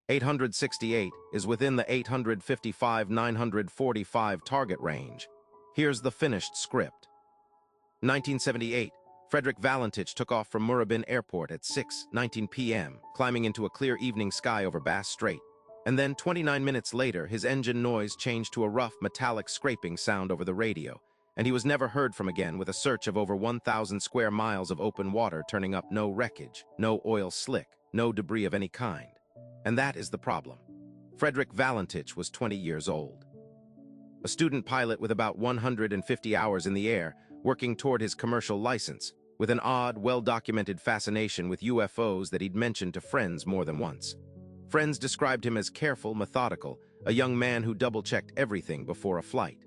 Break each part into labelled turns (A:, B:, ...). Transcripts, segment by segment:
A: 868 is within the 855-945 target range. Here's the finished script. 1978, Frederick Valentich took off from Murrayburn Airport at 6:19 p.m., climbing into a clear evening sky over Bass Strait. And then 29 minutes later, his engine noise changed to a rough, metallic scraping sound over the radio, and he was never heard from again, with a search of over 1,000 square miles of open water turning up no wreckage, no oil slick, no debris of any kind. And that is the problem. Frederick Valentich was 20 years old. A student pilot with about 150 hours in the air, working toward his commercial license, with an odd, well-documented fascination with UFOs that he'd mentioned to friends more than once. Friends described him as careful, methodical, a young man who double-checked everything before a flight.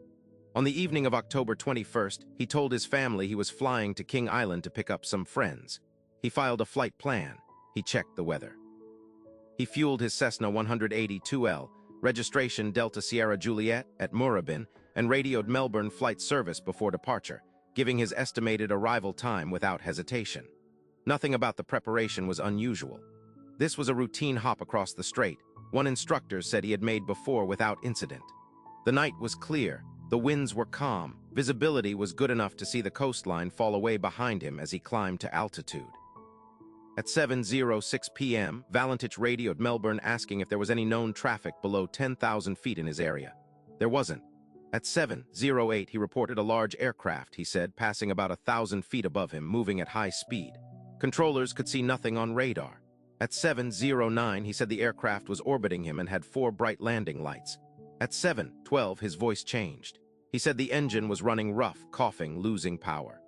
A: On the evening of October 21st, he told his family he was flying to King Island to pick up some friends. He filed a flight plan. He checked the weather. He fueled his Cessna 182L, registration Delta Sierra Juliet, at Murrayburn, and radioed Melbourne flight service before departure, giving his estimated arrival time without hesitation. Nothing about the preparation was unusual. This was a routine hop across the strait, one instructor said he had made before without incident. The night was clear, the winds were calm, visibility was good enough to see the coastline fall away behind him as he climbed to altitude. At 7:06 p.m., Valentich radioed Melbourne asking if there was any known traffic below 10,000 feet in his area. There wasn't. At 7:08, he reported a large aircraft, he said, passing about 1,000 feet above him, moving at high speed. Controllers could see nothing on radar. At 7:09, he said the aircraft was orbiting him and had 4 bright landing lights. At 7:12, his voice changed. He said the engine was running rough, coughing, losing power.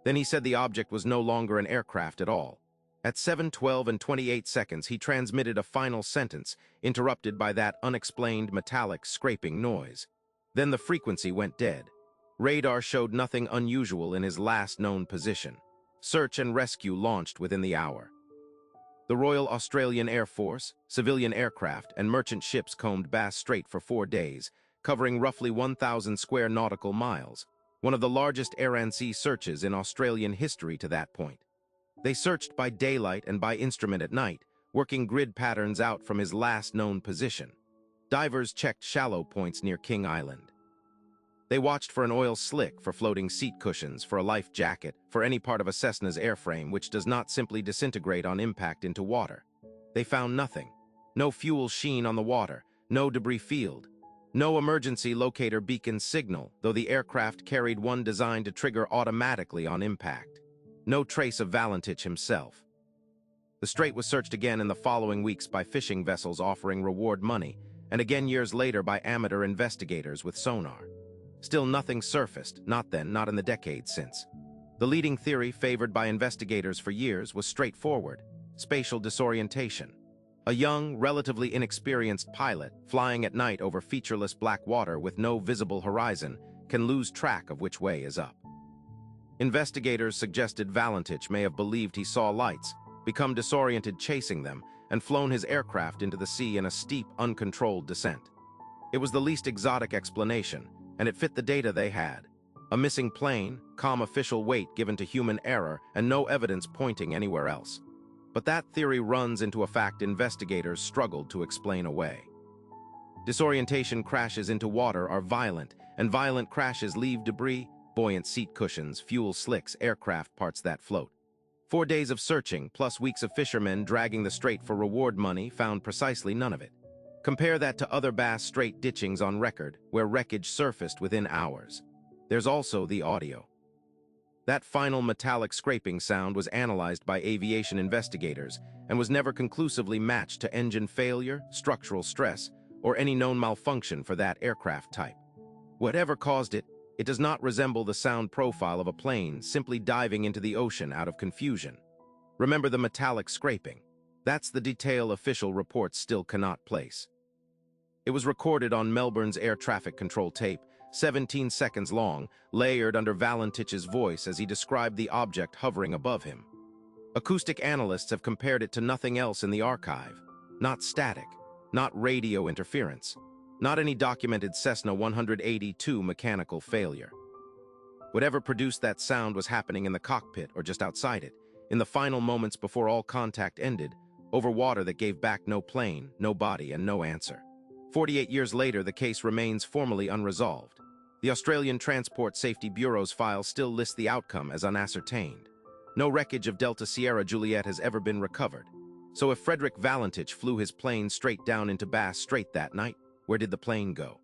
A: Then he said the object was no longer an aircraft at all. At 7:12 and 28 seconds, he transmitted a final sentence, interrupted by that unexplained metallic scraping noise. Then the frequency went dead. Radar showed nothing unusual in his last known position. Search and rescue launched within the hour. The Royal Australian Air Force, civilian aircraft, and merchant ships combed Bass Strait for 4 days, covering roughly 1,000 square nautical miles, one of the largest air and sea searches in Australian history to that point. They searched by daylight and by instrument at night, working grid patterns out from his last known position. Divers checked shallow points near King Island. They watched for an oil slick, for floating seat cushions, for a life jacket, for any part of a Cessna's airframe which does not simply disintegrate on impact into water. They found nothing. No fuel sheen on the water, no debris field, no emergency locator beacon signal, though the aircraft carried one designed to trigger automatically on impact. No trace of Valentich himself. The strait was searched again in the following weeks by fishing vessels offering reward money, and again years later by amateur investigators with sonar. Still nothing surfaced, not then, not in the decades since. The leading theory favored by investigators for years was straightforward: spatial disorientation. A young, relatively inexperienced pilot, flying at night over featureless black water with no visible horizon, can lose track of which way is up. Investigators suggested Valentich may have believed he saw lights, become disoriented chasing them, and flown his aircraft into the sea in a steep, uncontrolled descent. It was the least exotic explanation, and it fit the data they had. A missing plane, calm official weight given to human error, and no evidence pointing anywhere else. But that theory runs into a fact investigators struggled to explain away. Disorientation crashes into water are violent, and violent crashes leave debris, buoyant seat cushions, fuel slicks, aircraft parts that float. 4 days of searching, plus weeks of fishermen dragging the strait for reward money, found precisely none of it. Compare that to other Bass Strait ditchings on record, where wreckage surfaced within hours. There's also the audio. That final metallic scraping sound was analyzed by aviation investigators and was never conclusively matched to engine failure, structural stress, or any known malfunction for that aircraft type. Whatever caused it, it does not resemble the sound profile of a plane simply diving into the ocean out of confusion. Remember the metallic scraping. That's the detail official reports still cannot place. It was recorded on Melbourne's air traffic control tape, 17 seconds long, layered under Valentich's voice as he described the object hovering above him. Acoustic analysts have compared it to nothing else in the archive. Not static, not radio interference, not any documented Cessna 182 mechanical failure. Whatever produced that sound was happening in the cockpit or just outside it, in the final moments before all contact ended, over water that gave back no plane, no body, and no answer. 48 years later, the case remains formally unresolved. The Australian Transport Safety Bureau's file still lists the outcome as unascertained. No wreckage of Delta Sierra Juliet has ever been recovered. So if Frederick Valentich flew his plane straight down into Bass Strait that night, where did the plane go?